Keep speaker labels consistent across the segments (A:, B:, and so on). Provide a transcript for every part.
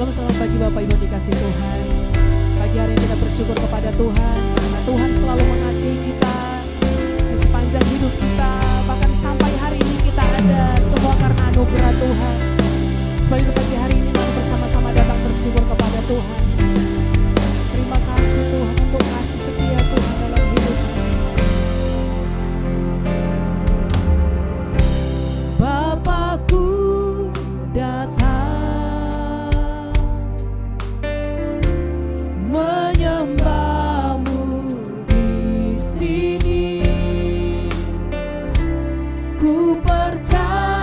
A: Shalom, selamat pagi Bapak Ibu dikasih Tuhan. Pagi hari ini kita bersyukur kepada Tuhan karena Tuhan selalu mengasihi kita di sepanjang hidup kita. Bahkan sampai hari ini kita ada semua karena anugerah Tuhan. Sebab itu pagi hari ini mari bersama-sama datang bersyukur kepada Tuhan. Terima kasih Tuhan untuk kasih setia Tuhan dalam hidup kami. Bapakku datang menyembahmu di sini. Ku percaya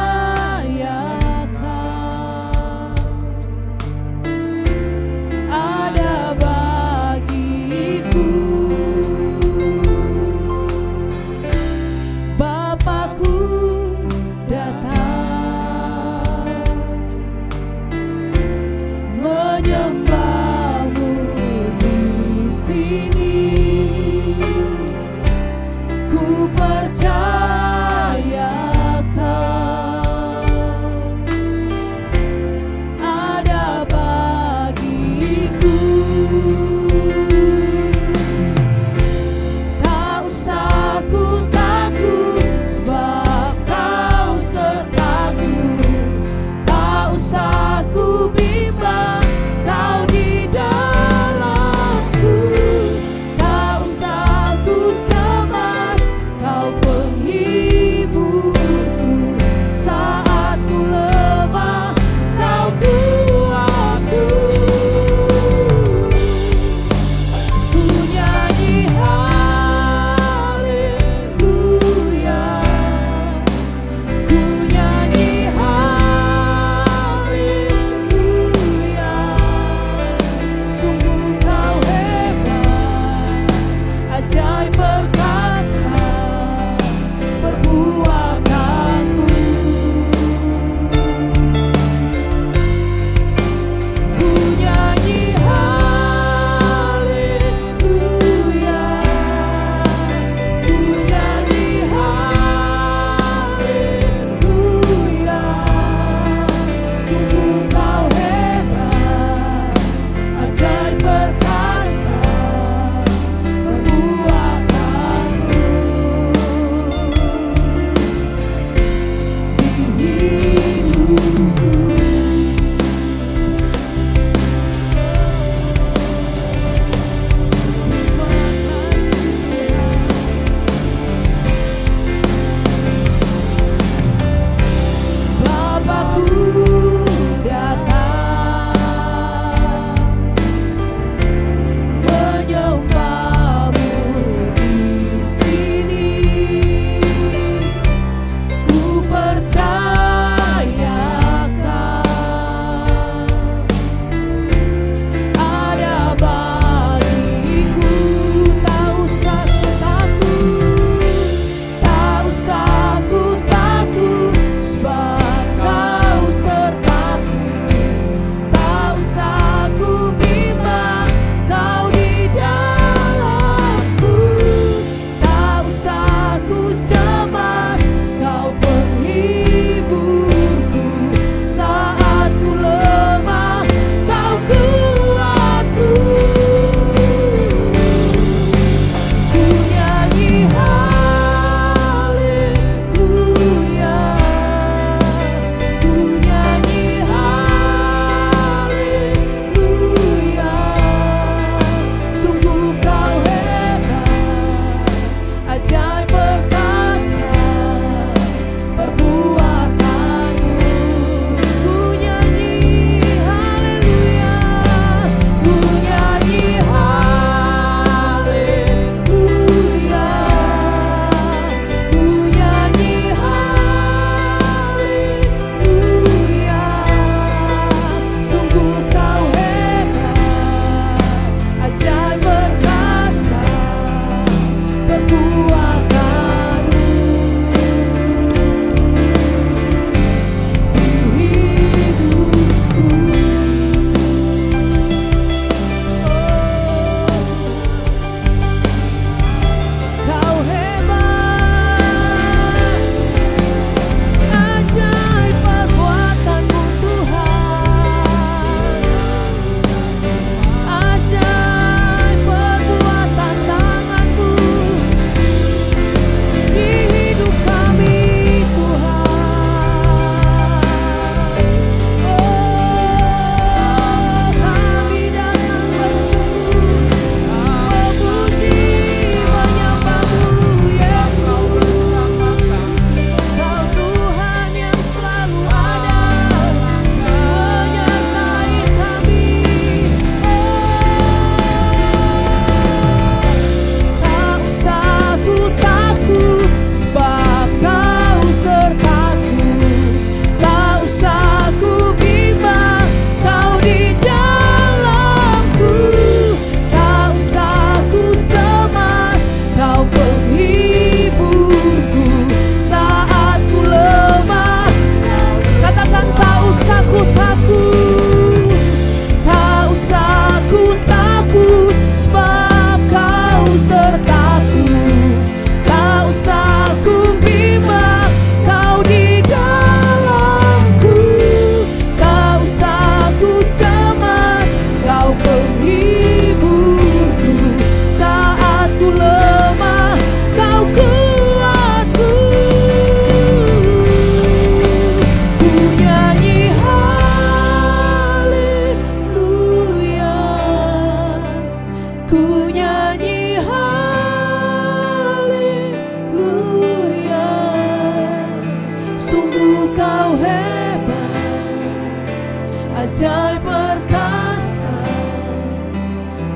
A: ajaib perkasa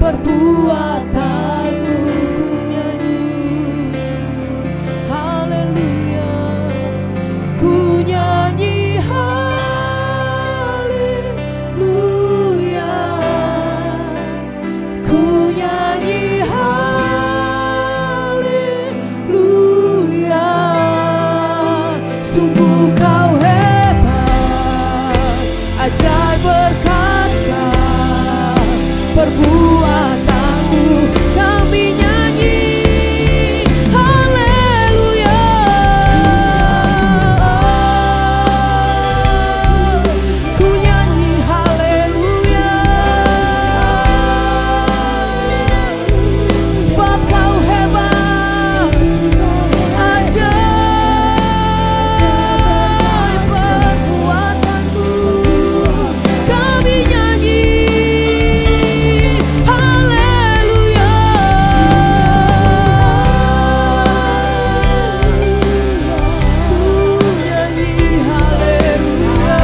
A: perbuatanmu, ku nyanyi haleluya, ku nyanyi haleluya, ku nyanyi haleluya. Sungguh kau hebat, ajaib perkasa perbuatanmu, kami nyanyi haleluya, ku nyanyi haleluya, sebab kau hebat, ajaib perbuatanmu, kami nyanyi haleluya, ku nyanyi haleluya.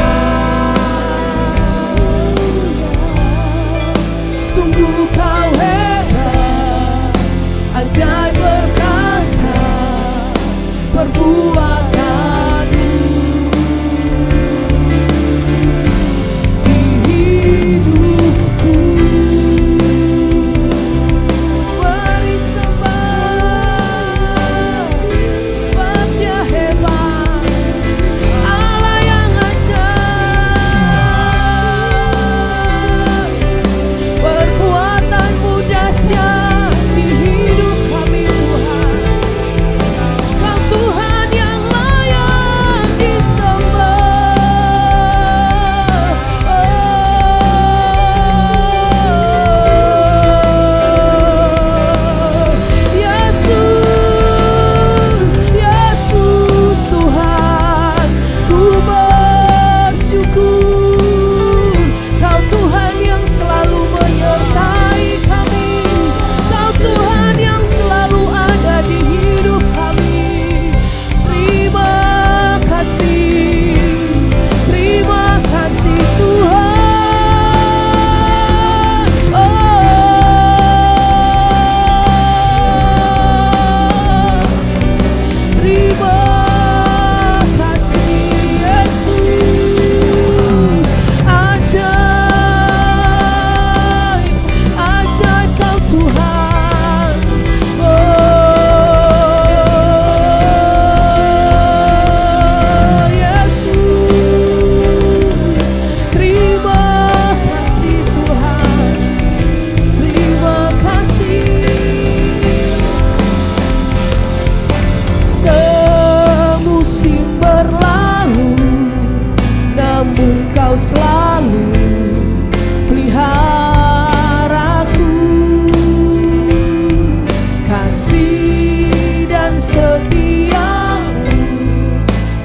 A: Sungguh kau hebat, ajaib perkasa perbuatanmu di hidupku. Beri sembah, sebab Dia hebat, Allah yang ajaib, perbuatanmu dahsyat di hidup kami Tuhan. Kau Tuhan yang layak disembah. Yesus, Yesus Tuhan, ku bersyukur. Kau Tuhan yang selalu menyertai kami, Kau Tuhan yang selalu ada di hidup kami. Terima kasih Tuhan. Terima kasih Yesus. Ajaib, ajaib Kau Tuhan. Yesus, terima kasih Tuhan. Terima kasih. Semusim berlalu, namun Kau selalu peliharaku. Kasih dan setiamu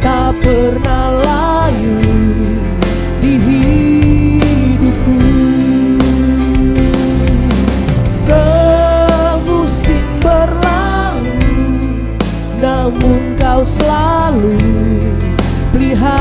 A: tak pernah layu di hidupku. Semusim berlalu, namun Kau selalu peliharaku.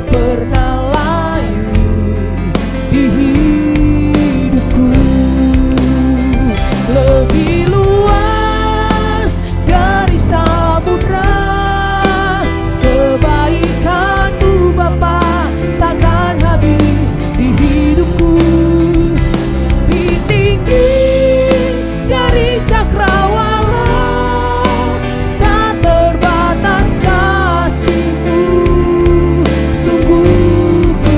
A: pernah layu di hidupku. Lebih luas dari samudra kebaikan-Mu Bapa, takkan habis di hidupku. Lebih tinggi dari cakrawala, tak terbatas kasih-Mu. Sungguh ku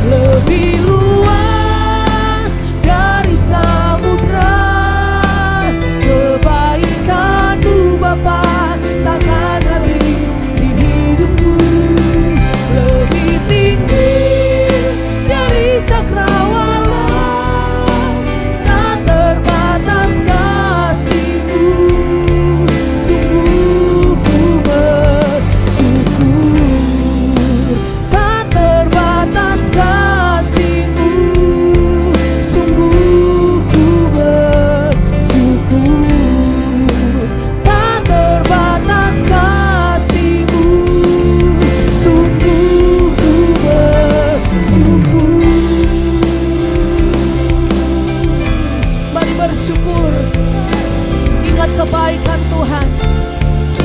A: lebih luas dari samudra kebaikan-Mu Bapa, takkan habis di hidupku. Lebih tinggi dari cakrawala, tak terbatas kasih-Mu. Sungguh ku bersyukur, tak terbatas kasih-Mu. Sungguh ku bersyukur, tak terbatas kasih-Mu. Sungguh ku bersyukur. Mari bersyukur, ingat kebaikan Tuhan,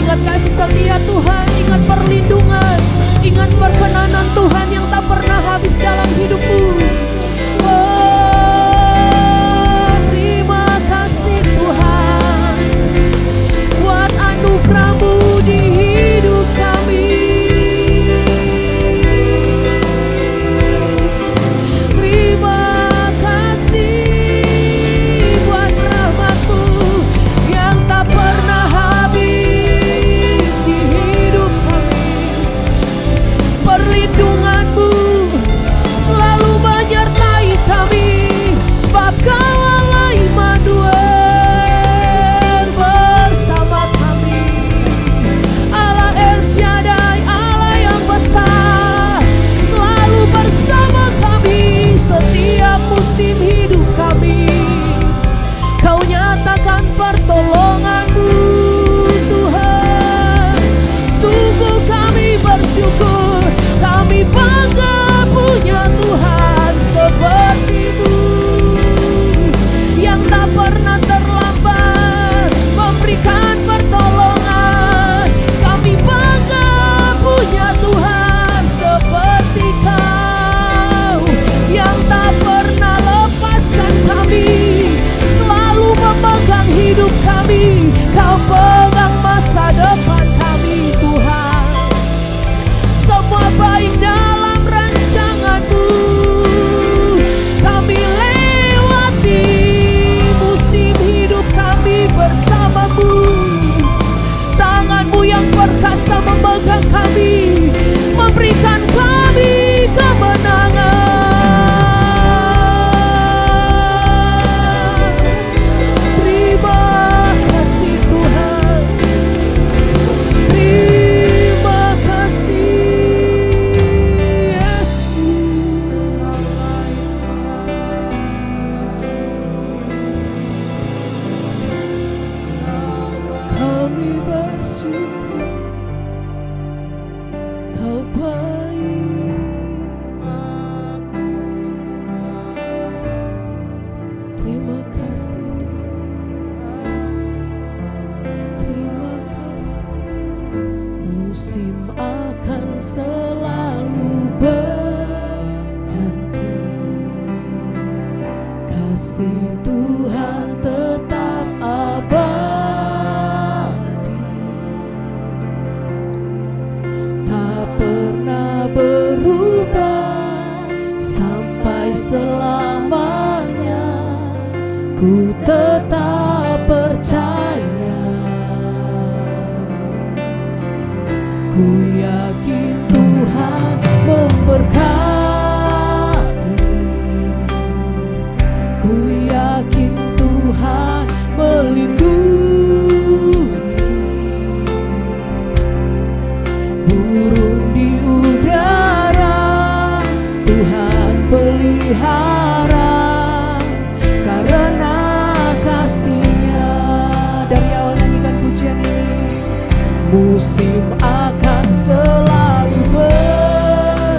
A: ingat kasih setia Tuhan, ingat perlindungan, ingat perkenanan Tuhan yang tak pernah habis dalam hidupmu. Oh, terima kasih Tuhan buat anugerah-Mu di hidup kami. Terima kasih buat rahmat-Mu yang tak pernah habis di hidup kami. Perlindungan-Mu selalu menyertai kami, sebab Kau Allah Immanuel bersama kami. Allah El Shaddai, Allah yang besar, selalu bersama kami setiap musim hidup kami. Kau nyatakan pertolongan-Mu Tuhan. Sungguh kami bersyukur, kami bangga punya Tuhan seperti-Mu yang tak pernah terlambat memberikan pertolongan. Kami bangga punya Tuhan seperti Kau yang tak pernah lepaskan kami, selalu memegang hidup kami. Kau pegang masa depan kami Tuhan. Semua baik dalam rancangan-Mu. Kami lewati musim hidup kami bersama-Mu. Tangan-Mu yang perkasa memegang kami, memberikan kami kemenangan. Terima kasih Tuhan. Terima kasih Yesus. Kami bersyukur, Kau baik. Terima kasih Tuhan. Terima kasih. Musim akan selalu berganti, kasih Tuhan tetap abadi, tak pernah berubah sampai selamanya. Ku tetap percaya, ku yakin Tuhan memberkati, ku yakin Tuhan melindungi. Burung di udara Tuhan pelihara, karena kasih-Nya. Dari awal nyanyikan pujian ini. Musim akan selalu berganti,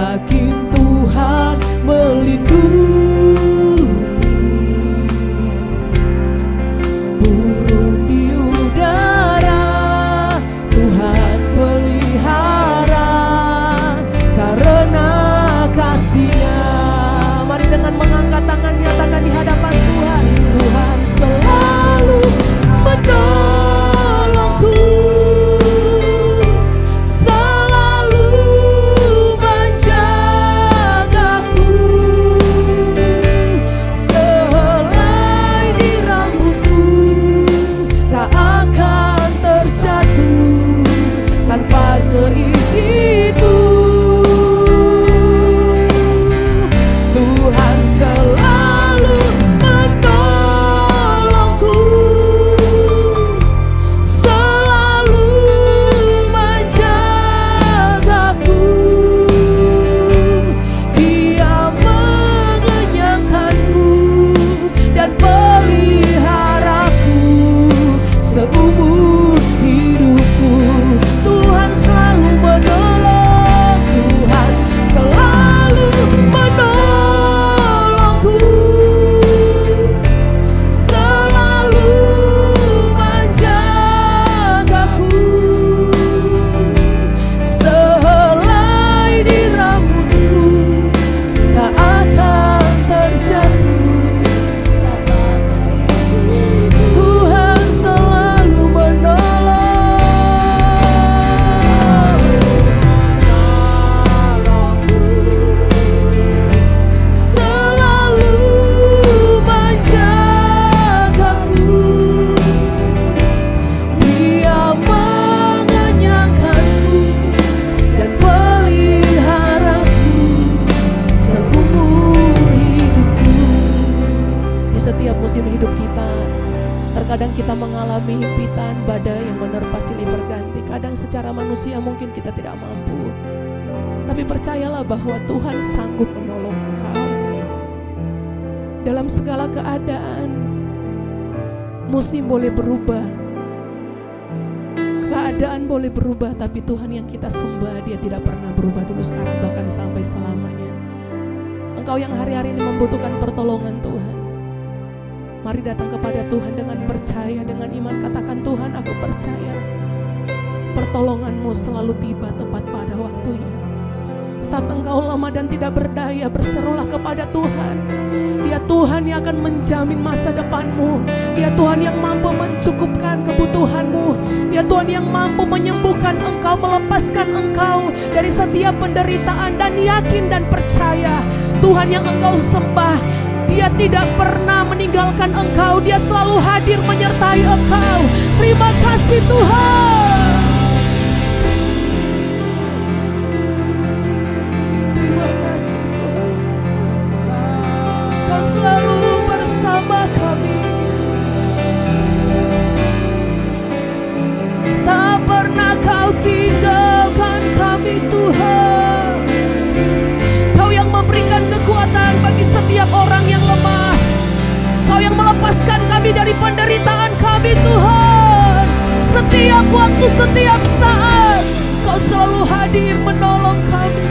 A: yakin Tuhan melindungi. Burung di udara Tuhan pelihara karena kasih-Nya. Mari dengan mengangkat tangan nyatakan di hadapan Tuhan. Tuhan selalu menolongku, selalu menjagaku, sehelai di rambutku tak akan terjatuh tanpa seizin-Mu. Tuhan selalu menolongku, selalu menjagaku. Dia mengenyangkanku dan peliharaku seumur hidupku. Tuhan selalu menolong, Tuhan selalu menolongku, selalu menjagaku, sehelai di rambutku tak akan terjatuh. Tuhan selalu menolongku, selalu menjagaku. Dia mengenyangkanku dan peliharaku seumur hidupku. Di setiap musim hidup kita, terkadang kita mengalami himpitan, badai yang menerpa silih berganti. Kadang secara manusia mungkin kita tidak mampu, tapi percayalah bahwa Tuhan sanggup menolong engkau dalam segala keadaan. Musim boleh berubah, keadaan boleh berubah, tapi Tuhan yang kita sembah, Dia tidak pernah berubah dulu, sekarang, bahkan sampai selamanya. Engkau yang hari-hari ini membutuhkan pertolongan Tuhan, mari datang kepada Tuhan dengan percaya, dengan iman. Katakan, Tuhan, aku percaya pertolongan-Mu selalu tiba tepat pada waktunya. Saat engkau lemah dan tidak berdaya, berserulah kepada Tuhan. Dia Tuhan yang akan menjamin masa depanmu. Dia Tuhan yang mampu mencukupkan kebutuhanmu. Dia Tuhan yang mampu menyembuhkan engkau, melepaskan engkau dari setiap penderitaan. Dan yakin dan percaya, Tuhan yang engkau sembah, Dia tidak pernah meninggalkan engkau. Dia selalu hadir menyertai engkau. Terima kasih Tuhan. Terima kasih Tuhan. Kau selalu bersama kami. Tak pernah Kau tinggalkan kami Tuhan. Kau yang memberikan kekuatan bagi setiap orang yang lemah. Kau yang melepaskan kami dari penderitaan kami Tuhan. Setiap waktu, setiap saat Kau selalu hadir menolong kami.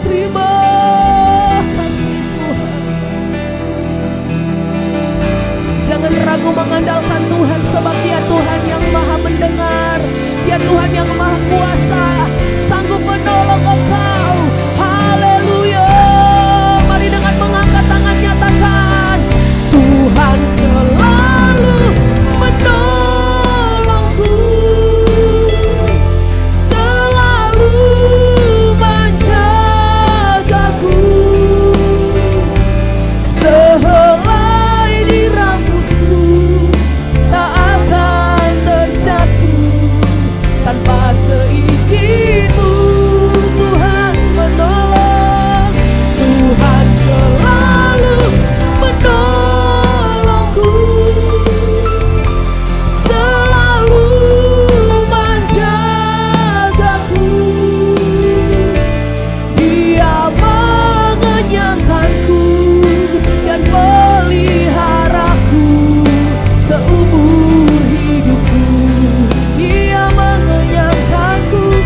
A: Terima kasih Tuhan. Jangan ragu mengandalkan Tuhan, sebab Dia Tuhan yang maha mendengar. Dia Tuhan yang maha kuasa, sanggup menolong engkau. Haleluya. Mari dengan mengangkat tangan nyatakan, Tuhan selalu menolongku, selalu menjagaku, sehelai di rambutku tak akan terjatuh tanpa seizin-Mu. Tuhan menolong, Tuhan selalu menolongku, selalu menjagaku. Dia mengenyangkanku dan peliharaku seumur hidupku. Dia mengenyangkanku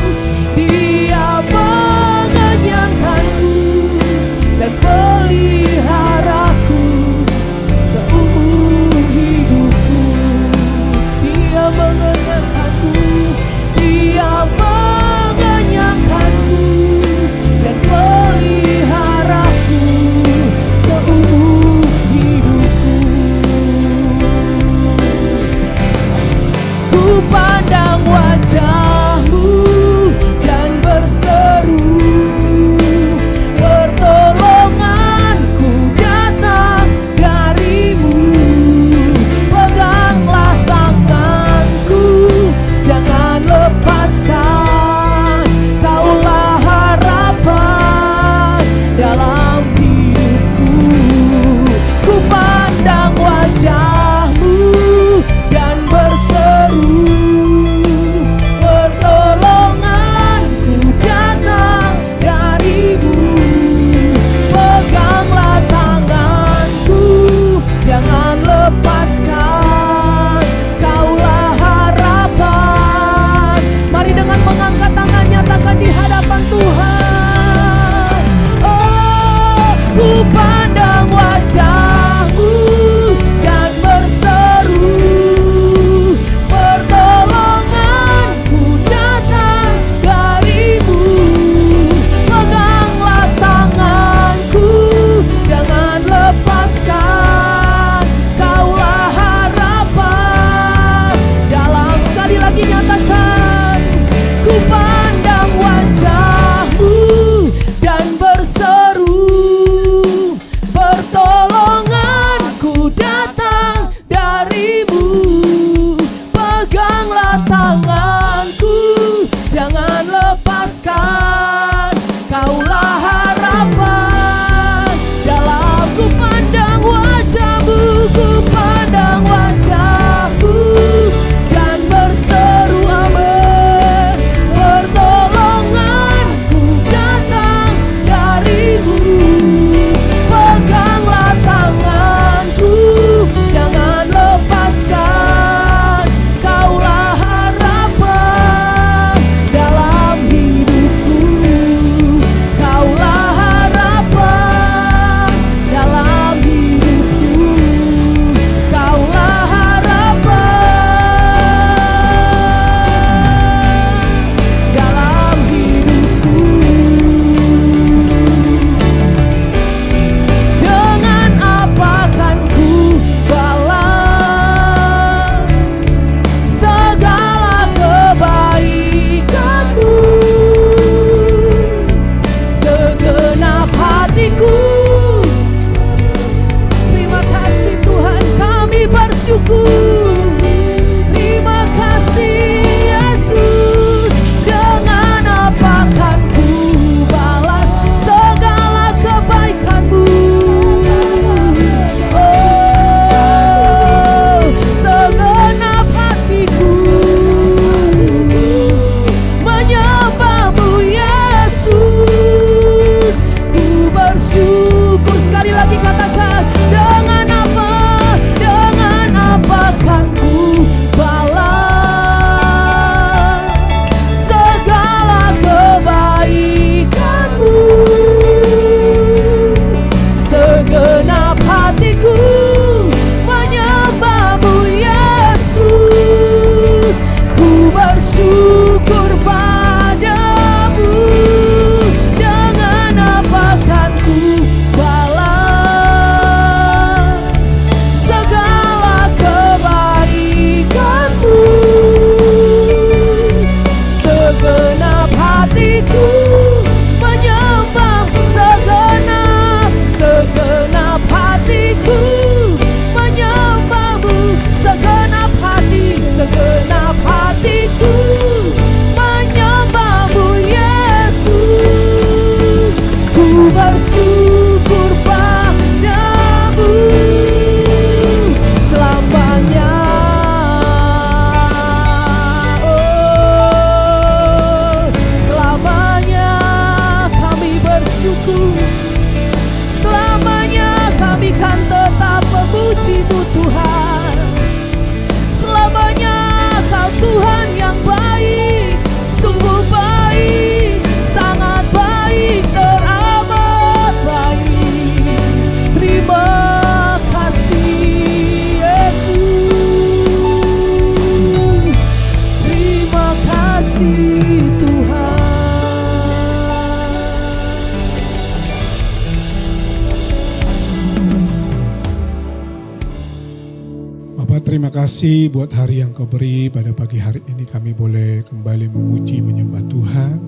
B: kasih buat hari yang Kau beri. Pada pagi hari ini kami boleh kembali memuji menyembah Tuhan.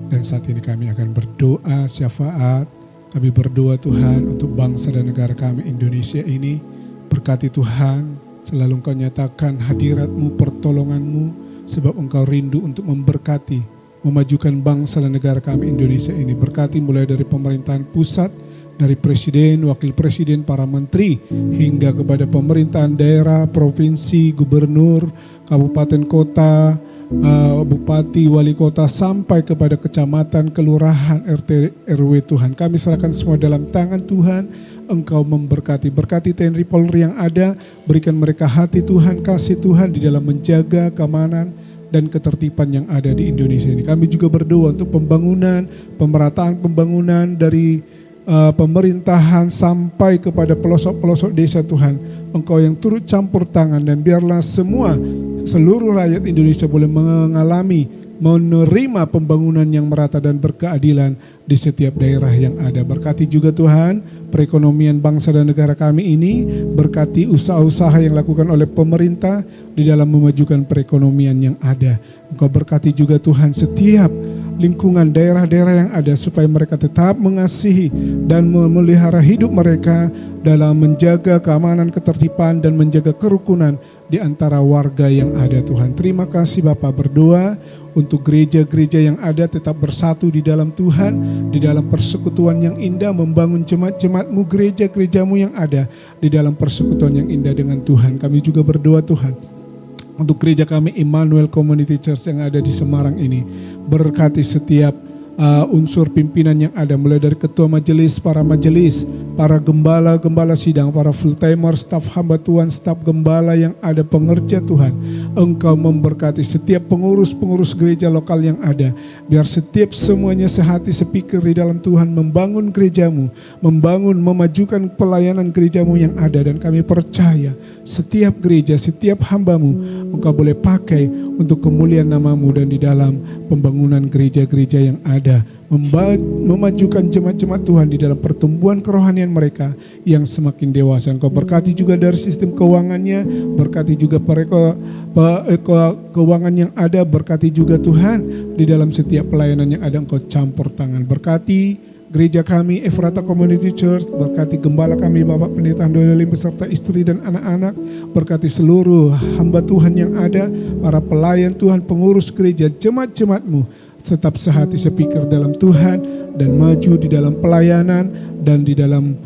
B: Dan saat ini kami akan berdoa syafaat. Kami berdoa Tuhan untuk bangsa dan negara kami Indonesia ini. Berkati Tuhan, selalu Engkau nyatakan hadirat-Mu, pertolongan-Mu, sebab Engkau rindu untuk memberkati, memajukan bangsa dan negara kami Indonesia ini. Berkati mulai dari pemerintahan pusat, dari presiden, wakil presiden, para menteri, hingga kepada pemerintahan daerah, provinsi, gubernur, kabupaten kota, bupati, wali kota, sampai kepada kecamatan, kelurahan, RT, RW Tuhan. Kami serahkan semua dalam tangan Tuhan. Engkau memberkati, berkati TNI Polri yang ada, berikan mereka hati Tuhan, kasih Tuhan di dalam menjaga keamanan dan ketertiban yang ada di Indonesia ini. Kami juga berdoa untuk pembangunan, pemerataan pembangunan dari pemerintahan sampai kepada pelosok-pelosok desa Tuhan. Engkau yang turut campur tangan, dan biarlah seluruh rakyat Indonesia boleh mengalami, menerima pembangunan yang merata dan berkeadilan di setiap daerah yang ada. Berkati juga Tuhan perekonomian bangsa dan negara kami ini, berkati usaha-usaha yang dilakukan oleh pemerintah di dalam memajukan perekonomian yang ada. Engkau berkati juga Tuhan setiap lingkungan daerah-daerah yang ada, supaya mereka tetap mengasihi dan memelihara hidup mereka dalam menjaga keamanan, ketertiban, dan menjaga kerukunan di antara warga yang ada Tuhan. Terima kasih Bapa, berdoa untuk gereja-gereja yang ada tetap bersatu di dalam Tuhan, di dalam persekutuan yang indah, membangun jemaat-jemaat-Mu, gereja-gereja-Mu yang ada di dalam persekutuan yang indah dengan Tuhan. Kami juga berdoa Tuhan untuk gereja kami Emmanuel Community Church yang ada di Semarang ini. Berkati setiap unsur pimpinan yang ada, mulai dari ketua majelis, para gembala sidang, para full timer, staf hamba Tuhan, staf gembala yang ada, pengerja Tuhan. Engkau memberkati setiap pengurus gereja lokal yang ada. Biar setiap semuanya sehati sepikir di dalam Tuhan, membangun gereja-Mu, memajukan pelayanan gereja-Mu yang ada. Dan kami percaya setiap gereja, setiap hamba-Mu Engkau boleh pakai untuk kemuliaan nama-Mu, dan di dalam pembangunan gereja-gereja yang ada, memajukan jemaat-jemaat Tuhan di dalam pertumbuhan kerohanian mereka yang semakin dewasa. Engkau berkati juga dari sistem keuangannya, berkati juga keuangan yang ada, berkati juga Tuhan di dalam setiap pelayanan yang ada. Engkau campur tangan, berkati gereja kami Efrata Community Church, berkati gembala kami Bapak Pendeta Handoyo beserta istri dan anak-anak, berkati seluruh hamba Tuhan yang ada, para pelayan Tuhan, pengurus gereja, jemaat-jemaat-Mu tetap sehati sepikir dalam Tuhan dan maju di dalam pelayanan dan di dalam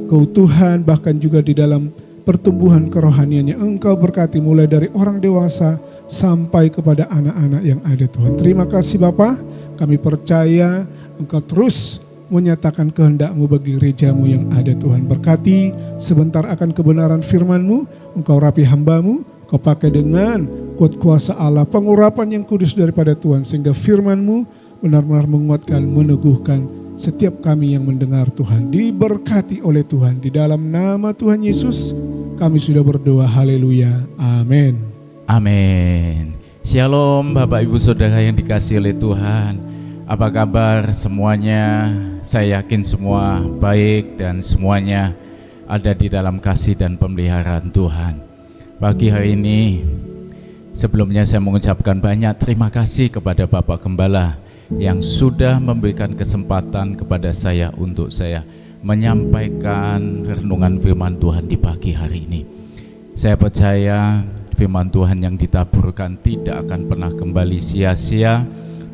B: keutuhan, bahkan juga di dalam pertumbuhan kerohaniannya. Engkau berkati mulai dari orang dewasa sampai kepada anak-anak yang ada Tuhan. Terima kasih Bapa, kami percaya Engkau terus menyatakan kehendak-Mu bagi gereja-Mu yang ada Tuhan. Berkati sebentar akan kebenaran firman-Mu, Engkau rapi hamba-Mu, Kau pakai dengan kuat kuasa Allah, pengurapan yang kudus daripada Tuhan, sehingga firman-Mu benar-benar menguatkan, meneguhkan setiap kami yang mendengar Tuhan. Diberkati oleh Tuhan, di dalam nama Tuhan Yesus kami sudah berdoa, haleluya, amin.
C: Amin. Shalom Bapak Ibu Saudara yang dikasihi oleh Tuhan. Apa kabar semuanya? Saya yakin semua baik dan semuanya ada di dalam kasih dan pemeliharaan Tuhan. Pagi hari ini sebelumnya saya mengucapkan banyak terima kasih kepada Bapak Gembala yang sudah memberikan kesempatan kepada saya untuk saya menyampaikan renungan firman Tuhan di pagi hari ini. Saya percaya firman Tuhan yang ditaburkan tidak akan pernah kembali sia-sia,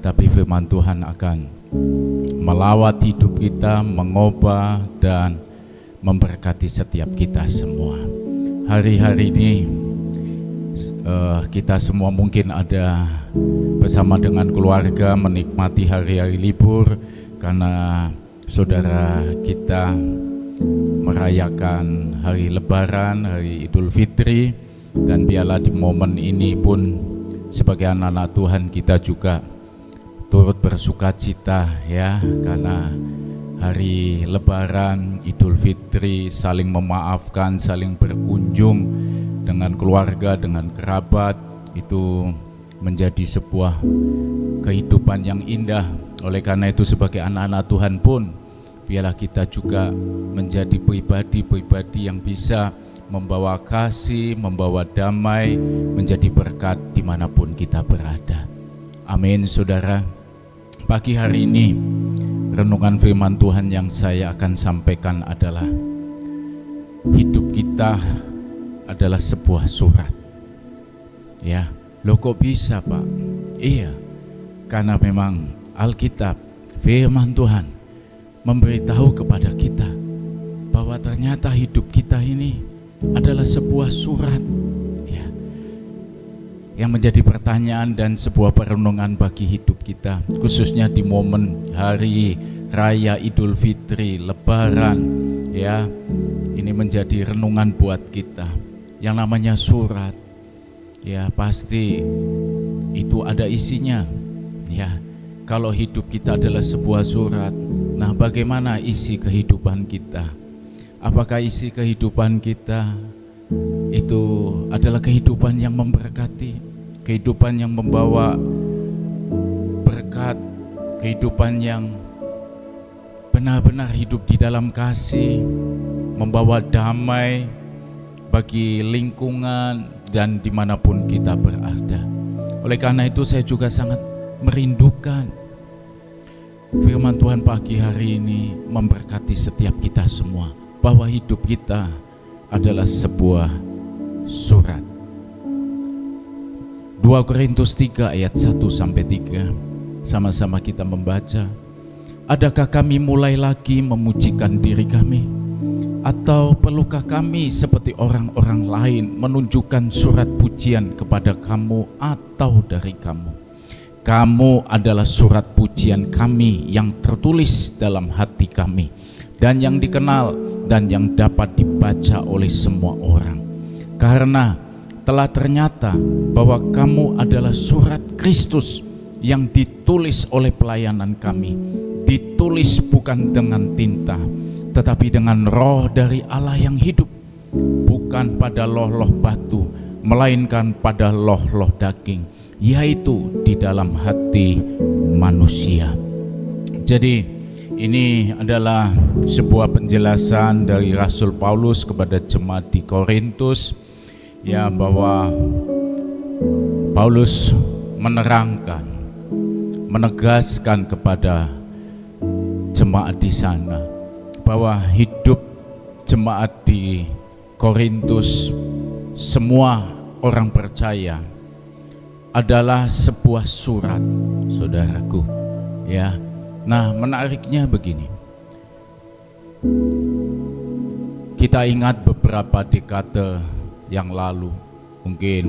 C: tapi firman Tuhan akan melawat hidup kita, mengubah dan memberkati setiap kita semua. Hari-hari ini kita semua mungkin ada bersama dengan keluarga menikmati hari-hari libur karena saudara kita merayakan hari Lebaran, hari Idul Fitri, dan biarlah di momen ini pun sebagai anak-anak Tuhan kita juga turut bersuka cita ya, karena hari Lebaran, Idul Fitri, saling memaafkan, saling berkunjung dengan keluarga, dengan kerabat, itu menjadi sebuah kehidupan yang indah. Oleh karena itu sebagai anak-anak Tuhan pun biarlah kita juga menjadi pribadi-pribadi yang bisa membawa kasih, membawa damai, menjadi berkat dimanapun kita berada. Amin, saudara. Pagi hari ini, renungan firman Tuhan yang saya akan sampaikan adalah hidup kita adalah sebuah surat. Ya, loh kok bisa, Pak? Iya, karena memang Alkitab, firman Tuhan memberitahu kepada kita bahwa ternyata hidup kita ini adalah sebuah surat, ya, yang menjadi pertanyaan dan sebuah perenungan bagi hidup kita, khususnya di momen hari raya Idul Fitri, Lebaran, ya. Ini menjadi renungan buat kita. Yang namanya surat, ya pasti itu ada isinya, ya. Kalau hidup kita adalah sebuah surat, nah bagaimana isi kehidupan kita? Apakah isi kehidupan kita itu adalah kehidupan yang memberkati, kehidupan yang membawa berkat, kehidupan yang benar-benar hidup di dalam kasih, membawa damai bagi lingkungan dan dimanapun kita berada. Oleh karena itu saya juga sangat merindukan firman Tuhan pagi hari ini memberkati setiap kita semua, bahwa hidup kita adalah sebuah surat. 2 Korintus 3 ayat 1-3, sama-sama kita membaca. Adakah kami mulai lagi memujikan diri kami? Atau perlukah kami seperti orang-orang lain menunjukkan surat pujian kepada kamu atau dari kamu? Kamu adalah surat pujian kami yang tertulis dalam hati kami dan yang dikenal dan yang dapat dibaca oleh semua orang. Karena telah ternyata bahwa kamu adalah surat Kristus yang ditulis oleh pelayanan kami, ditulis bukan dengan tinta, tetapi dengan roh dari Allah yang hidup, bukan pada loh-loh batu, melainkan pada loh-loh daging, yaitu di dalam hati manusia. Jadi ini adalah sebuah penjelasan dari Rasul Paulus kepada jemaat di Korintus, ya, bahwa Paulus menerangkan, menegaskan kepada jemaat di sana bahwa hidup jemaat di Korintus, semua orang percaya, adalah sebuah surat, saudaraku, ya. Nah, menariknya begini. Kita ingat beberapa dekade yang lalu, mungkin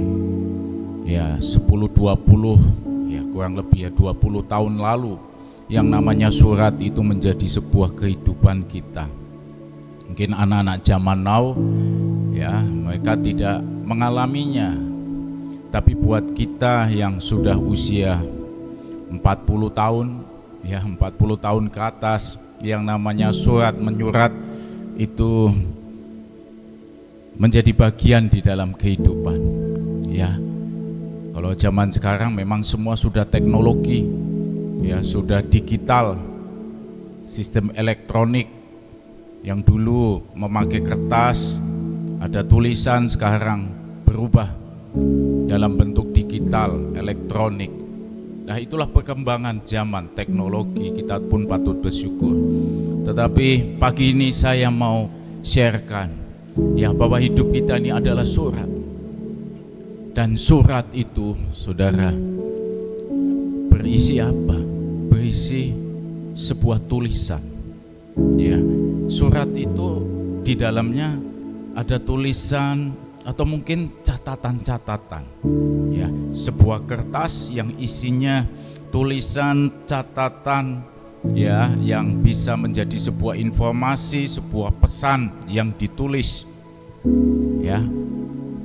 C: ya 10-20, ya kurang lebih ya 20 tahun lalu, yang namanya surat itu menjadi sebuah kehidupan kita. Mungkin anak-anak zaman now, ya, mereka tidak mengalaminya. Tapi buat kita yang sudah usia 40 tahun, ya 40 tahun ke atas, yang namanya surat menyurat itu menjadi bagian di dalam kehidupan, ya. Kalau zaman sekarang memang semua sudah teknologi, ya, sudah digital, sistem elektronik. Yang dulu memakai kertas, ada tulisan, sekarang berubah dalam bentuk digital, elektronik. Nah, itulah perkembangan zaman teknologi, kita pun patut bersyukur. Tetapi pagi ini saya mau sharekan, ya, bahwa hidup kita ini adalah surat. Dan surat itu, saudara, berisi apa? Berisi sebuah tulisan, ya. Surat itu di dalamnya ada tulisan atau mungkin catatan-catatan, ya, sebuah kertas yang isinya tulisan, catatan, ya, yang bisa menjadi sebuah informasi, sebuah pesan yang ditulis, ya.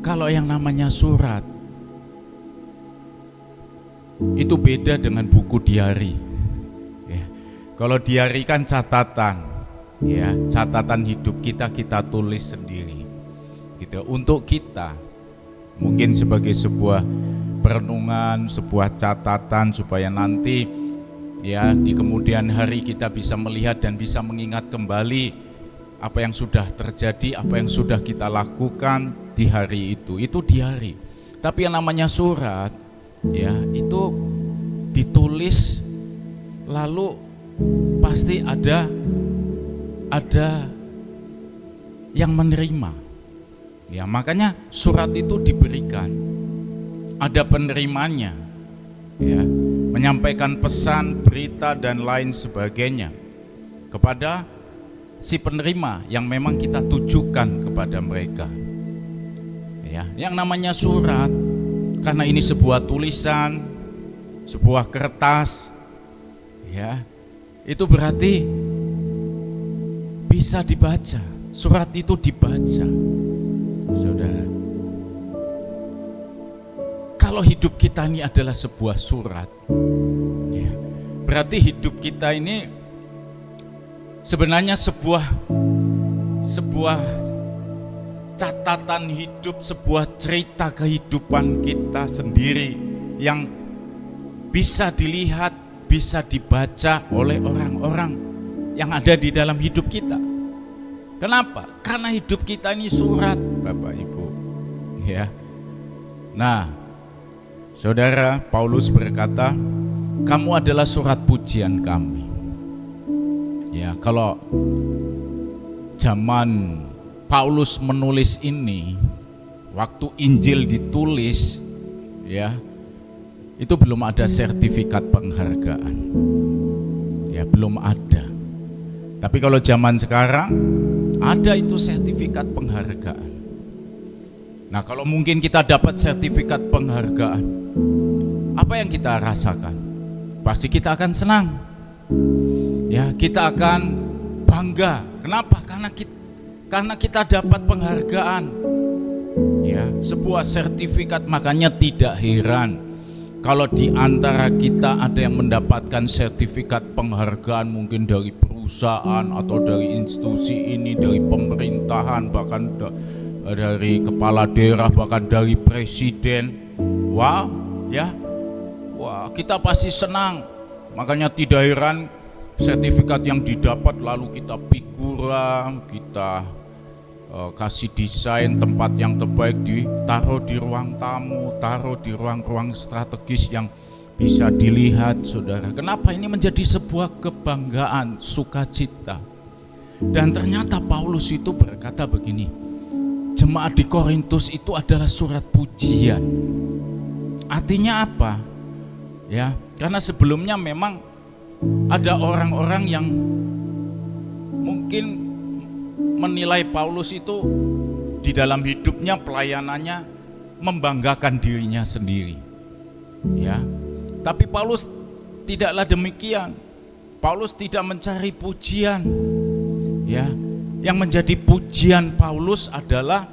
C: Kalau yang namanya surat itu beda dengan buku diari, ya. Kalau diari kan catatan, ya, catatan hidup kita tulis sendiri, gitu. Untuk kita mungkin sebagai sebuah perenungan, sebuah catatan supaya nanti, ya, di kemudian hari kita bisa melihat dan bisa mengingat kembali apa yang sudah terjadi, apa yang sudah kita lakukan di hari itu di hari. Tapi yang namanya surat, ya itu ditulis, lalu pasti ada yang menerima. Ya, makanya surat itu diberikan, ada penerimanya, ya, menyampaikan pesan, berita dan lain sebagainya kepada si penerima yang memang kita tujukan kepada mereka. Ya, yang namanya surat, karena ini sebuah tulisan, sebuah kertas, ya, itu berarti bisa dibaca. Surat itu dibaca, saudara. Kalau hidup kita ini adalah sebuah surat, ya, berarti hidup kita ini sebenarnya sebuah catatan hidup, sebuah cerita kehidupan kita sendiri yang bisa dilihat, bisa dibaca oleh orang-orang yang ada di dalam hidup kita. Kenapa? Karena hidup kita ini surat, Bapak Ibu. Ya. Nah, saudara, Paulus berkata, kamu adalah surat pujian kami. Ya, kalau zaman Paulus menulis ini, waktu Injil ditulis, ya, itu belum ada sertifikat penghargaan. Ya, belum ada. Tapi kalau zaman sekarang ada itu sertifikat penghargaan. Nah, kalau mungkin kita dapat sertifikat penghargaan, apa yang kita rasakan? Pasti kita akan senang. Ya, kita akan bangga. Kenapa? Karena kita dapat penghargaan. Ya, sebuah sertifikat, makanya tidak heran kalau di antara kita ada yang mendapatkan sertifikat penghargaan mungkin dari perusahaan atau dari institusi ini, dari pemerintahan, bahkan dari kepala daerah, bahkan dari presiden. Wah, ya. Wah, kita pasti senang. Makanya tidak heran sertifikat yang didapat lalu kita figura, kita kasih desain tempat yang terbaik, ditaruh di ruang tamu, taruh di ruang-ruang strategis yang bisa dilihat, saudara. Kenapa? Ini menjadi sebuah kebanggaan, sukacita. Dan ternyata Paulus itu berkata begini, jemaat di Korintus itu adalah surat pujian. Artinya apa? Ya, karena sebelumnya memang ada orang-orang yang mungkin menilai Paulus itu di dalam hidupnya, pelayanannya membanggakan dirinya sendiri. Ya. Tapi Paulus tidaklah demikian. Paulus tidak mencari pujian. Ya. Yang menjadi pujian Paulus adalah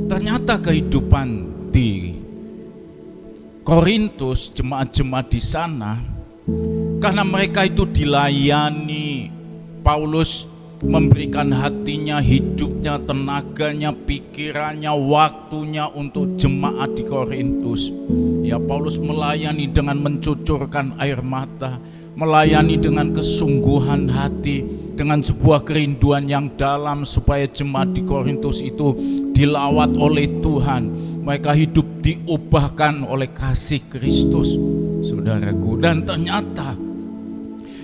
C: ternyata kehidupan di Korintus, jemaat-jemaat di sana, karena mereka itu dilayani. Paulus memberikan hatinya, hidupnya, tenaganya, pikirannya, waktunya untuk jemaat di Korintus. Ya, Paulus melayani dengan mencucurkan air mata, melayani dengan kesungguhan hati, dengan sebuah kerinduan yang dalam supaya jemaat di Korintus itu dilawat oleh Tuhan. Mereka hidup diubahkan oleh kasih Kristus, saudaraku. Dan ternyata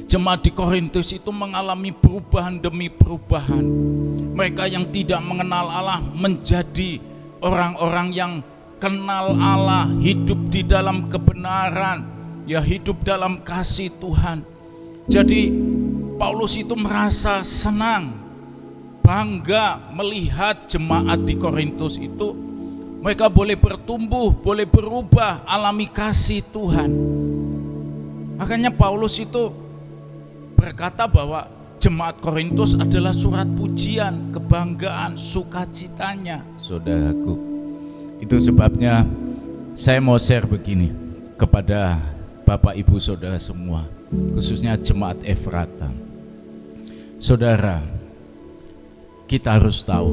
C: jemaat di Korintus itu mengalami perubahan demi perubahan. Mereka yang tidak mengenal Allah menjadi orang-orang yang kenal Allah, hidup di dalam kebenaran, ya, hidup dalam kasih Tuhan. Jadi Paulus itu merasa senang, bangga melihat jemaat di Korintus itu mereka boleh bertumbuh, boleh berubah, alami kasih Tuhan. Makanya Paulus itu berkata bahwa jemaat Korintus adalah surat pujian, kebanggaan, sukacitanya, saudaraku. Itu sebabnya saya mau share begini kepada Bapak Ibu Saudara semua, khususnya jemaat Efrata. Saudara, kita harus tahu,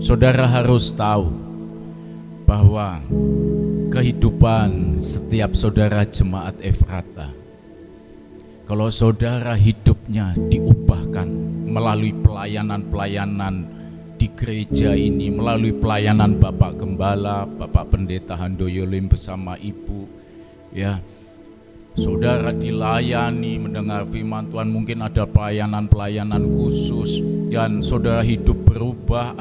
C: saudara harus tahu bahwa kehidupan setiap saudara jemaat Efrata Kalau saudara hidupnya diubahkan melalui pelayanan-pelayanan di gereja ini, melalui pelayanan Bapak Gembala, Bapak Pendeta Handoyo Lim bersama Ibu, ya, saudara dilayani mendengar firman Tuhan, mungkin ada pelayanan-pelayanan khusus, dan saudara hidup berubah,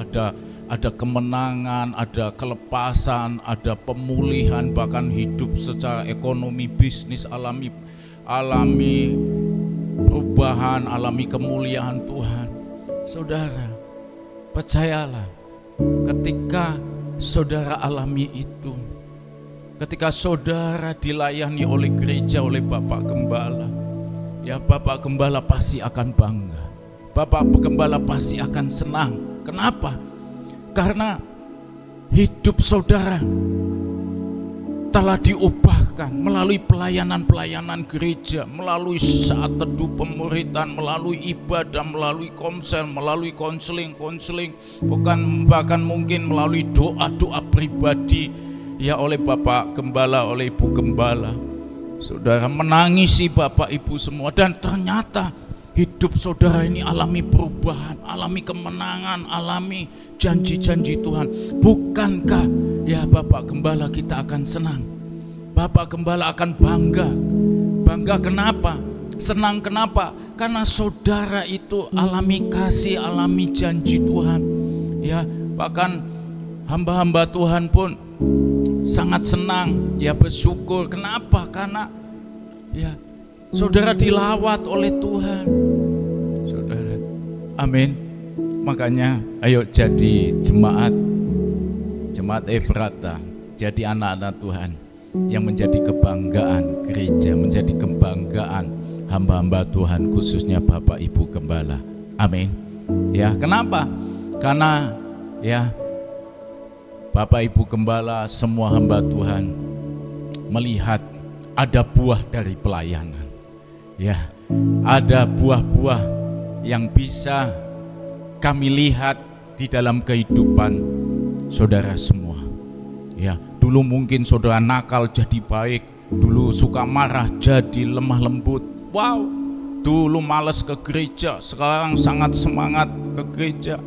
C: ada kemenangan, ada kelepasan, ada pemulihan, bahkan hidup secara ekonomi, bisnis, alami perubahan, alami kemuliaan Tuhan. Saudara, percayalah, ketika saudara alami itu, ketika saudara dilayani oleh gereja, oleh Bapak Gembala, ya, Bapak Gembala pasti akan bangga. Bapak Gembala pasti akan senang. Kenapa? Karena hidup saudara telah diubahkan melalui pelayanan-pelayanan gereja, melalui saat teduh pemuritan, melalui ibadah, melalui komsel, melalui konseling, bahkan mungkin melalui doa-doa pribadi, ya, oleh Bapak Gembala, oleh Ibu Gembala. Saudara menangisi Bapak Ibu semua, dan ternyata hidup saudara ini alami perubahan, alami kemenangan, alami janji-janji Tuhan. Bukankah, ya, Bapak Gembala kita akan senang? Bapak Gembala akan bangga. Bangga kenapa? Senang kenapa? Karena saudara itu alami kasih, alami janji Tuhan. Ya, bahkan hamba-hamba Tuhan pun sangat senang, ya, bersyukur. Kenapa? Karena, ya, saudara dilawat oleh Tuhan. Saudara, amin. Makanya ayo jadi jemaat Efrata, jadi anak-anak Tuhan yang menjadi kebanggaan gereja, menjadi kebanggaan hamba-hamba Tuhan, khususnya Bapak Ibu Gembala. Amin. Ya, kenapa? Karena, ya, Bapak Ibu Gembala, semua hamba Tuhan melihat ada buah dari pelayanan. Ya, ada buah-buah yang bisa kami lihat di dalam kehidupan saudara semua. Ya, dulu mungkin saudara nakal jadi baik, dulu suka marah jadi lemah lembut. Wow, dulu malas ke gereja, sekarang sangat semangat ke gereja.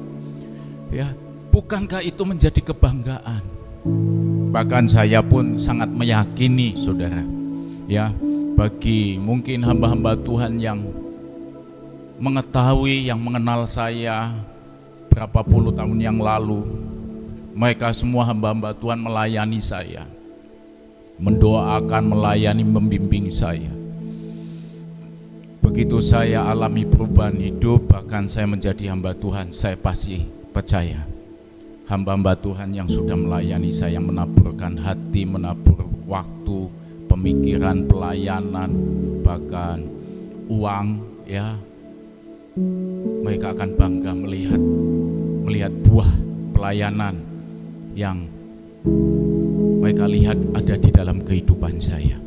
C: Ya, bukankah itu menjadi kebanggaan? Bahkan saya pun sangat meyakini, saudara, ya, bagi mungkin hamba-hamba Tuhan yang mengetahui, yang mengenal saya berapa puluh tahun yang lalu, mereka semua hamba-hamba Tuhan melayani saya, mendoakan, melayani, membimbing saya. Begitu saya alami perubahan hidup, bahkan saya menjadi hamba Tuhan, saya pasti percaya hamba-hamba Tuhan yang sudah melayani saya, menaburkan hati, menabur waktu, pemikiran, pelayanan, bahkan uang, ya, mereka akan bangga melihat buah pelayanan yang mereka lihat ada di dalam kehidupan saya.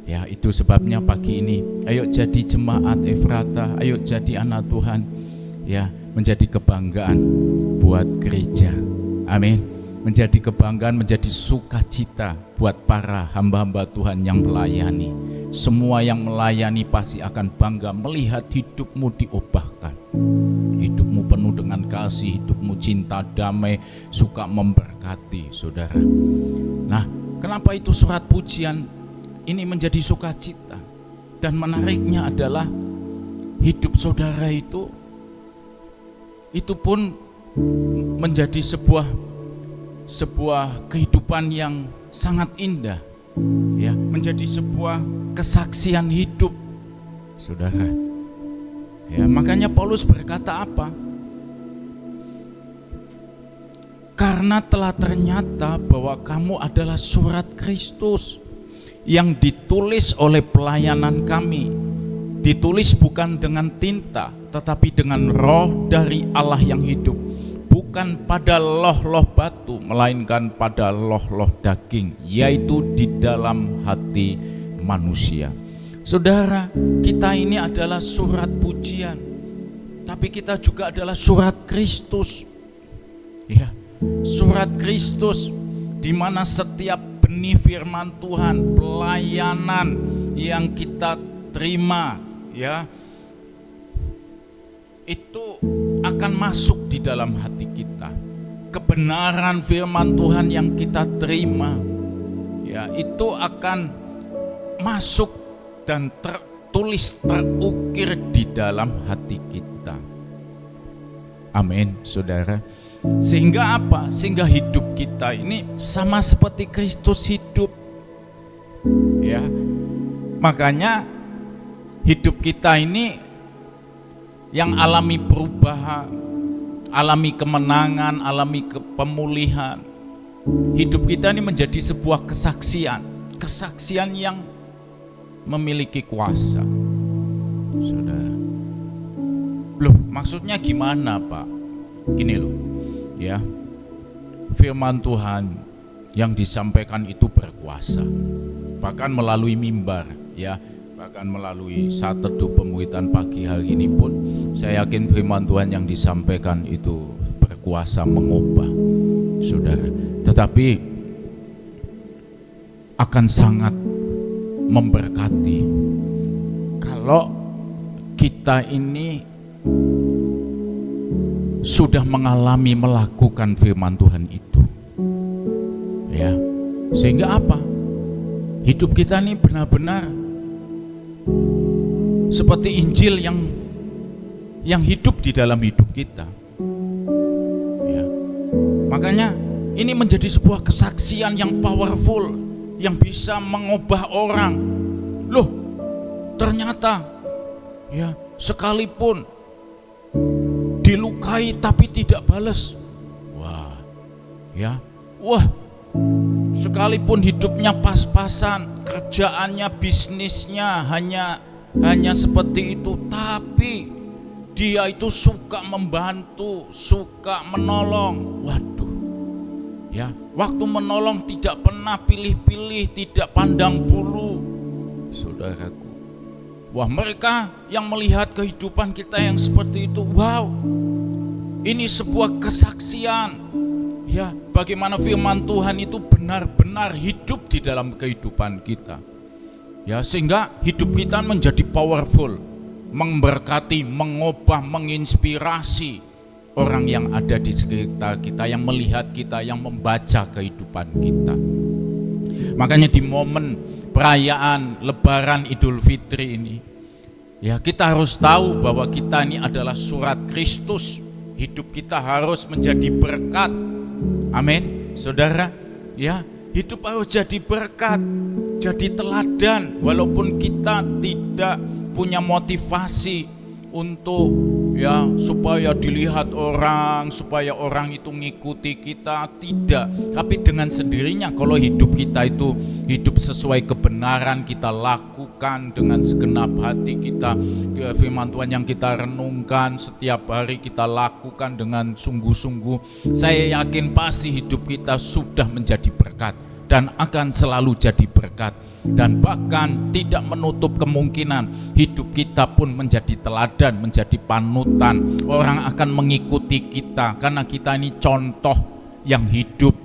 C: Ya, itu sebabnya pagi ini ayo jadi jemaat Efrata, ayo jadi anak Tuhan, ya, menjadi kebanggaan buat gereja. Amin. Menjadi kebanggaan, menjadi sukacita buat para hamba-hamba Tuhan yang melayani. Semua yang melayani pasti akan bangga melihat hidupmu diubahkan. Hidupmu penuh dengan kasih, hidupmu cinta, damai, suka memberkati, saudara. Nah, kenapa itu surat pujian ini menjadi sukacita? Dan menariknya adalah hidup saudara itu pun menjadi sebuah kehidupan yang sangat indah, ya, menjadi sebuah kesaksian hidup, saudara. Ya, makanya Paulus berkata apa? Karena telah ternyata bahwa kamu adalah surat Kristus yang ditulis oleh pelayanan kami, ditulis bukan dengan tinta, tetapi dengan roh dari Allah yang hidup, bukan pada loh-loh batu, melainkan pada loh-loh daging, yaitu di dalam hati manusia. Saudara, kita ini adalah surat pujian, tapi kita juga adalah surat Kristus. Ya, surat Kristus, di mana setiap benih firman Tuhan, pelayanan yang kita terima, ya, itu akan masuk di dalam hati kita. Kebenaran firman Tuhan yang kita terima, ya, itu akan masuk dan tertulis, terukir di dalam hati kita. Amin, saudara. Sehingga apa? Sehingga hidup kita ini sama seperti Kristus hidup. Ya. Makanya hidup kita ini yang alami perubahan, alami kemenangan, alami pemulihan. Hidup kita ini menjadi sebuah kesaksian, kesaksian yang memiliki kuasa. Saudara. Loh, maksudnya gimana, Pak? Gini loh. Ya, firman Tuhan yang disampaikan itu berkuasa, bahkan melalui mimbar, ya, bahkan melalui saat teduh pemuitan pagi hari ini pun saya yakin firman Tuhan yang disampaikan itu berkuasa mengubah, saudara. Tetapi akan sangat memberkati kalau kita ini sudah mengalami melakukan firman Tuhan itu, ya, sehingga apa? Hidup kita ini benar-benar seperti Injil yang hidup di dalam hidup kita, ya. Makanya ini menjadi sebuah kesaksian yang powerful, yang bisa mengubah orang. Loh, ternyata, ya, sekalipun dilukai tapi tidak balas. Wah, ya, wah, sekalipun hidupnya pas-pasan, kerjaannya, bisnisnya hanya seperti itu, tapi dia itu suka membantu, suka menolong. Waduh, ya, waktu menolong tidak pernah pilih-pilih, tidak pandang bulu, saudaraku. Wah, mereka yang melihat kehidupan kita yang seperti itu, wow, ini sebuah kesaksian, ya, bagaimana firman Tuhan itu benar-benar hidup di dalam kehidupan kita, ya, sehingga hidup kita menjadi powerful, memberkati, mengubah, menginspirasi orang yang ada di sekitar kita, yang melihat kita, yang membaca kehidupan kita. Makanya di momen perayaan Lebaran Idul Fitri ini, ya, kita harus tahu bahwa kita ini adalah surat Kristus. Hidup kita harus menjadi berkat. Amin, saudara. Ya, hidup harus jadi berkat, jadi teladan. Walaupun kita tidak punya motivasi untuk, ya, supaya dilihat orang, supaya orang itu ngikuti kita, tidak. Tapi dengan sendirinya kalau hidup kita itu hidup sesuai kebenaran, kita lakukan dengan segenap hati kita, firman Tuhan yang kita renungkan setiap hari kita lakukan dengan sungguh-sungguh, saya yakin pasti hidup kita sudah menjadi berkat dan akan selalu jadi berkat. Dan bahkan tidak menutup kemungkinan hidup kita pun menjadi teladan, menjadi panutan. Orang akan mengikuti kita karena kita ini contoh yang hidup.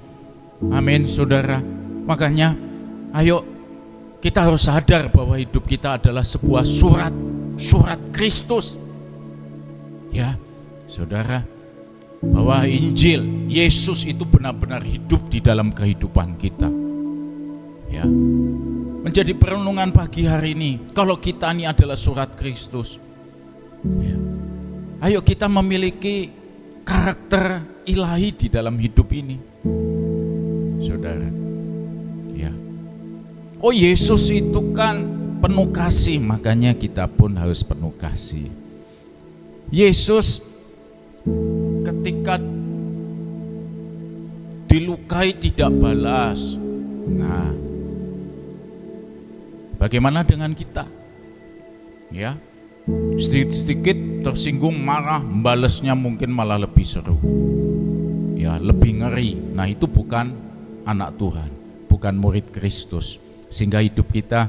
C: Amin, saudara. Makanya ayo kita harus sadar bahwa hidup kita adalah sebuah surat Kristus. Ya, saudara, bahwa Injil Yesus itu benar-benar hidup di dalam kehidupan kita. Ya. Menjadi perenungan pagi hari ini, kalau kita ini adalah surat Kristus, ya, ayo kita memiliki karakter ilahi di dalam hidup ini, saudara. Ya. Oh, Yesus itu kan penuh kasih, makanya kita pun harus penuh kasih. Yesus ketika dilukai tidak balas. Nah, bagaimana dengan kita? Ya, sedikit-sedikit tersinggung, marah, balasnya mungkin malah lebih seru. Ya, lebih ngeri. Nah, itu bukan anak Tuhan, bukan murid Kristus. Sehingga hidup kita,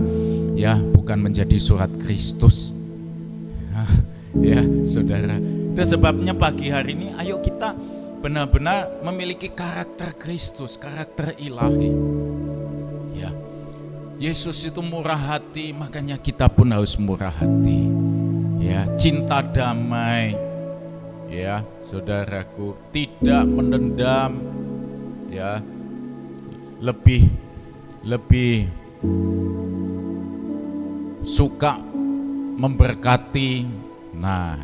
C: ya, bukan menjadi surat Kristus. Ya, saudara. Itu sebabnya pagi hari ini ayo kita benar-benar memiliki karakter Kristus, karakter ilahi. Ya. Yesus itu murah hati, makanya kita pun harus murah hati. Ya, cinta damai. Ya, saudaraku, tidak mendendam. Ya, lebih suka memberkati. Nah,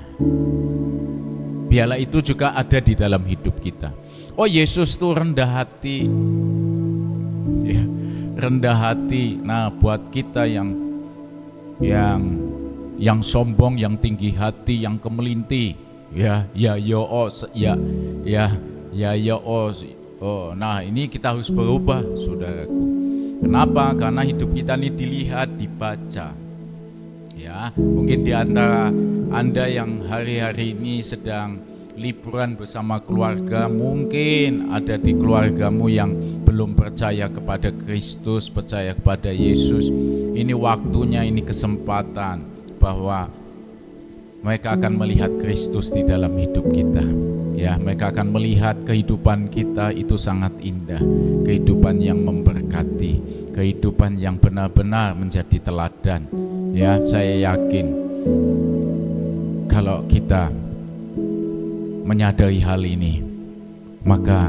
C: biarlah itu juga ada di dalam hidup kita. Oh, Yesus tuh rendah hati. Ya, rendah hati. Nah, buat kita yang sombong, yang tinggi hati, yang kemelinti, nah ini kita harus berubah, saudaraku. Kenapa? Karena hidup kita ini dilihat, dibaca. Ya, mungkin di antara Anda yang hari-hari ini sedang liburan bersama keluarga, mungkin ada di keluargamu yang belum percaya kepada Kristus, percaya kepada Yesus. Ini waktunya, ini kesempatan bahwa mereka akan melihat Kristus di dalam hidup kita. Ya, mereka akan melihat kehidupan kita itu sangat indah, kehidupan yang memberkati, kehidupan yang benar-benar menjadi teladan. Ya, saya yakin kalau kita menyadari hal ini, maka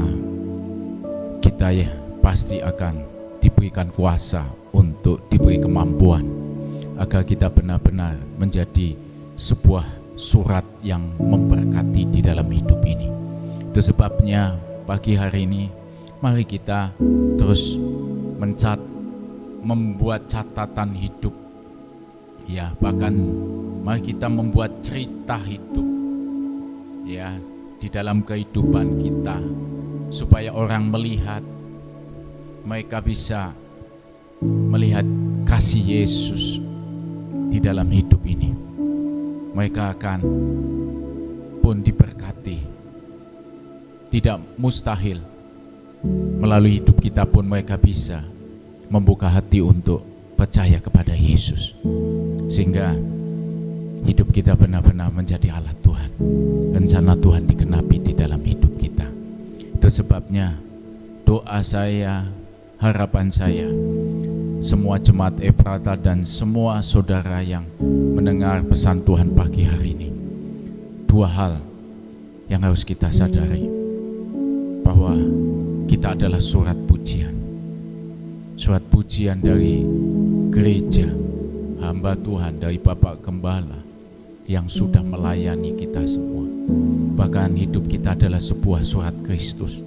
C: kita pasti akan diberikan kuasa untuk diberi kemampuan agar kita benar-benar menjadi sebuah surat yang memberkati di dalam hidup ini. Itu sebabnya pagi hari ini mari kita terus membuat catatan hidup. Ya, bahkan mari kita membuat cerita hidup, ya, di dalam kehidupan kita, supaya orang melihat, mereka bisa melihat kasih Yesus di dalam hidup ini. Mereka akan pun diberkati. Tidak mustahil melalui hidup kita pun mereka bisa membuka hati untuk percaya kepada Yesus, sehingga hidup kita benar-benar menjadi alat Tuhan. Rencana Tuhan digenapi di dalam hidup kita. Itu sebabnya doa saya, harapan saya, semua jemaat Efrata dan semua saudara yang mendengar pesan Tuhan pagi hari ini, dua hal yang harus kita sadari, bahwa kita adalah surat pujian. Surat pujian dari gereja, hamba Tuhan, dari Bapak Gembala yang sudah melayani kita semua. Bahkan hidup kita adalah sebuah surat Kristus.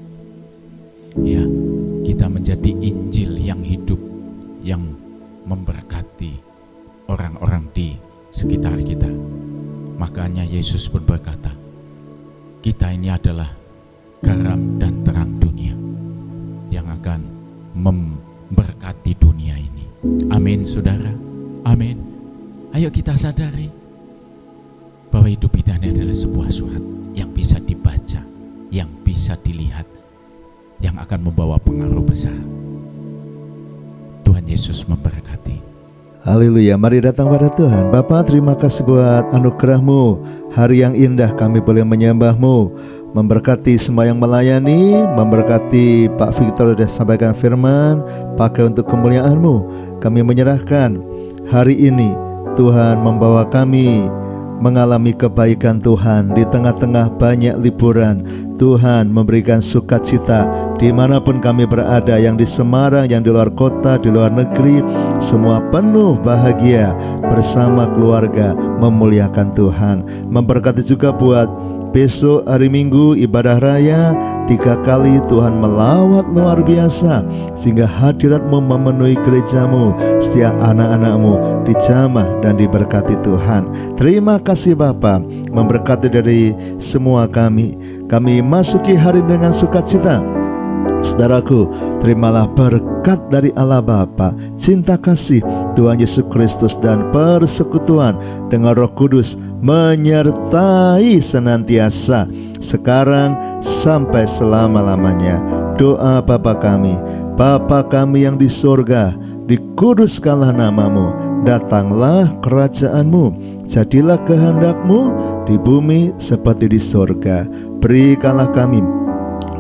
C: Ya, kita menjadi Injil yang hidup, yang memberkati orang-orang di sekitar kita. Makanya Yesus pun berkata, kita ini adalah garam dan terang dunia yang akan memberkati dunia ini. Amin, saudara. Amin. Ayo kita sadari bahwa hidup kita ini adalah sebuah surat yang bisa dibaca, yang bisa dilihat, yang akan membawa pengaruh besar. Tuhan Yesus memberkati.
D: Haleluya, mari datang pada Tuhan. Bapa, terima kasih buat anugerah-Mu. Hari yang indah kami boleh menyembah-Mu. Memberkati semua yang melayani, memberkati Pak Victor sudah sampaikan firman, pakai untuk kemuliaan-Mu. Kami menyerahkan hari ini, Tuhan membawa kami mengalami kebaikan Tuhan di tengah-tengah banyak liburan. Tuhan memberikan sukacita dimanapun kami berada, yang di Semarang, yang di luar kota, di luar negeri, semua penuh bahagia bersama keluarga memuliakan Tuhan. Memberkati juga buat besok hari Minggu ibadah raya, 3 kali Tuhan melawat luar biasa, sehingga hadirat-Mu memenuhi gereja-Mu, setiap anak-anak-Mu dijamah dan diberkati Tuhan. Terima kasih Bapa, memberkati dari semua kami. Kami masuki hari dengan sukacita. Saudaraku, terimalah berkat dari Allah Bapa, cinta kasih Tuhan Yesus Kristus, dan persekutuan dengan Roh Kudus menyertai senantiasa, sekarang sampai selama-lamanya. Doa Bapa kami yang di sorga, dikuduskanlah nama-Mu, datanglah kerajaan-Mu, jadilah kehendak-Mu di bumi seperti di sorga. Berikanlah kami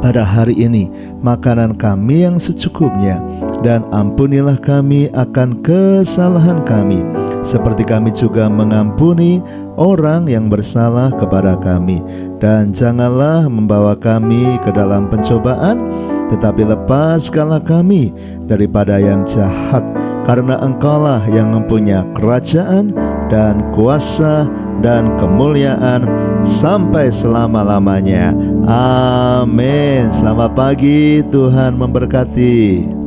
D: pada hari ini makanan kami yang secukupnya. dan ampunilah kami akan kesalahan kami, seperti kami juga mengampuni orang yang bersalah kepada kami. Dan janganlah membawa kami ke dalam pencobaan, tetapi lepaskanlah kami daripada yang jahat, karena Engkaulah yang mempunyai kerajaan dan kuasa dan kemuliaan sampai selama-lamanya. Amin. Selamat pagi, Tuhan memberkati.